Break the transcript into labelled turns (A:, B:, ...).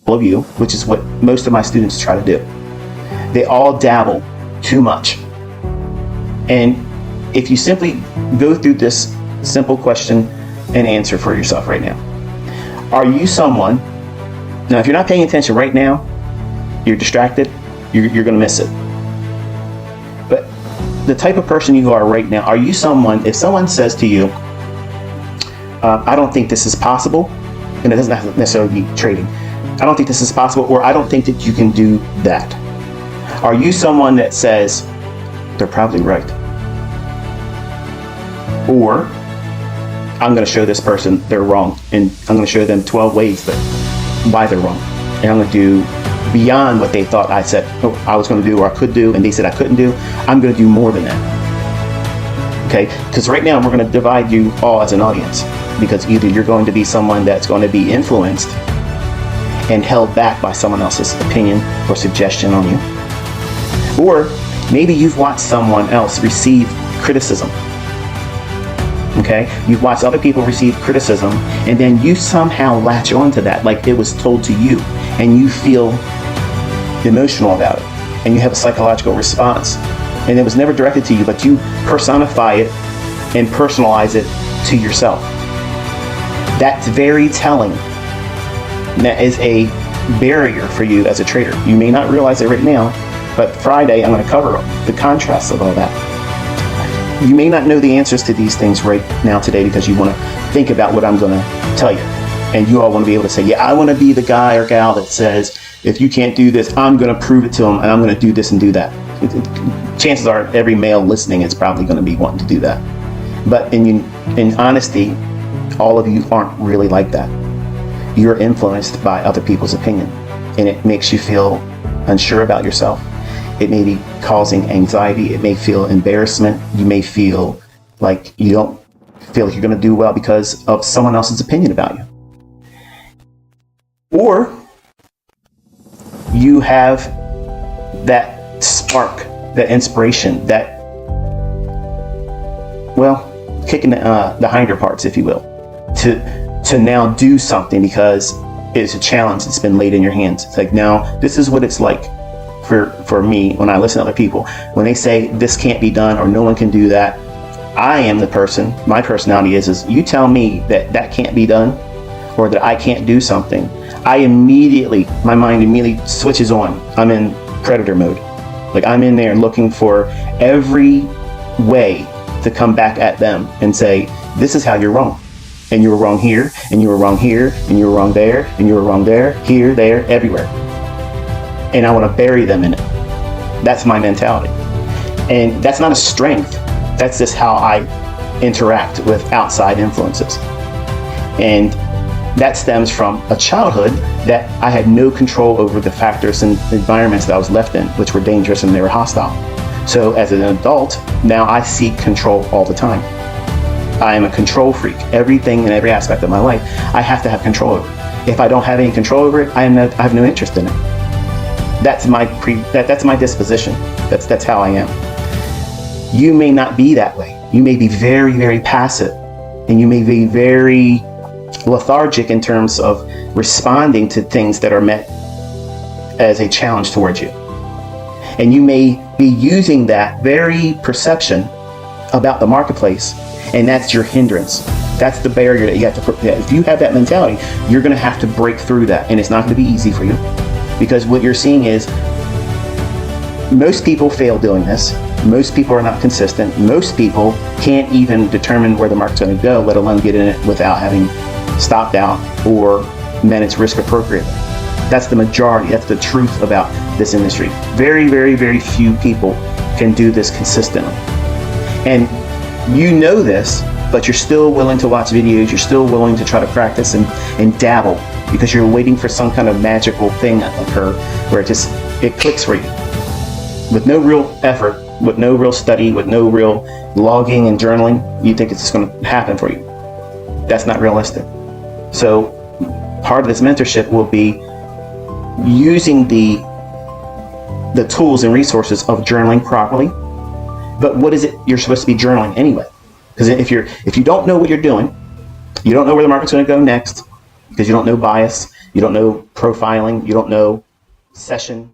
A: of you, which is what most of my students try to do. They all dabble too much. And if you simply go through this simple question and answer for yourself right now. Are you someone, now if you're not paying attention right now, you're distracted, you're going to miss it. But the type of person you are right now, are you someone, if someone says to you, I don't think this is possible, and it doesn't have to necessarily be trading, I don't think this is possible, or I don't think that you can do that. Are you someone that says, they're probably right? Or, I'm going to show this person they're wrong, and I'm going to show them 12 ways why they're wrong. And I'm going to do beyond what they thought I said I was going to do or I could do, and they said I couldn't do. I'm going to do more than that. Okay? Because right now we're going to divide you all as an audience, because either you're going to be someone that's going to be influenced and held back by someone else's opinion or suggestion on you, or maybe you've watched someone else receive criticism. Okay, you've watched other people receive criticism, and then you somehow latch onto that like it was told to you, and you feel emotional about it, and you have a psychological response, and it was never directed to you, but you personify it and personalize it to yourself. That's very telling. That is a barrier for you as a trader. You may not realize it right now, but Friday I'm going to cover the contrast of all that. You may not know the answers to these things right now today because you want to think about what I'm going to tell you. And you all want to be able to say, yeah, I want to be the guy or gal that says, if you can't do this, I'm going to prove it to them, and I'm going to do this and do that. Chances are every male listening is probably going to be wanting to do that. But in honesty, all of you aren't really like that. You're influenced by other people's opinion, and it makes you feel unsure about yourself. It may be causing anxiety. It may feel embarrassment. You may feel like you don't feel like you're going to do well because of someone else's opinion about you. Or you have that spark, that inspiration, that, well, kicking the hinder parts, if you will, to now do something because it's a challenge that's been laid in your hands. It's like, now this is what it's like. For me, when I listen to other people, when they say this can't be done or no one can do that, I am the person, my personality is you tell me that can't be done or that I can't do something, my mind immediately switches on. I'm in predator mode. Like, I'm in there looking for every way to come back at them and say, this is how you're wrong. And you were wrong here, and you were wrong here, and you were wrong there, and you were wrong there, here, there, everywhere. And I want to bury them in it. That's my mentality. And that's not a strength. That's just how I interact with outside influences. And that stems from a childhood that I had no control over the factors and environments that I was left in, which were dangerous and they were hostile. So as an adult, now I seek control all the time. I am a control freak. Everything and every aspect of my life, I have to have control over. If I don't have any control over it, I have no interest in it. That's my disposition. That's how I am. You may not be that way. You may be very, very passive, and you may be very lethargic in terms of responding to things that are met as a challenge towards you. And you may be using that very perception about the marketplace, and that's your hindrance. That's the barrier that you have to put. If you have that mentality, you're going to have to break through that, and it's not going to be easy for you. Because what you're seeing is most people fail doing this. Most people are not consistent. Most people can't even determine where the market's going to go, let alone get in it without having stopped out or managed risk appropriately. That's the majority. That's the truth about this industry. Very, very, very few people can do this consistently. And you know this, but you're still willing to watch videos. You're still willing to try to practice and dabble, because you're waiting for some kind of magical thing to occur where it clicks for you. With no real effort, with no real study, with no real logging and journaling, you think it's just going to happen for you. That's not realistic. So part of this mentorship will be using the tools and resources of journaling properly. But what is it you're supposed to be journaling anyway? Because if you don't know what you're doing, you don't know where the market's going to go next, because you don't know bias, you don't know profiling, you don't know session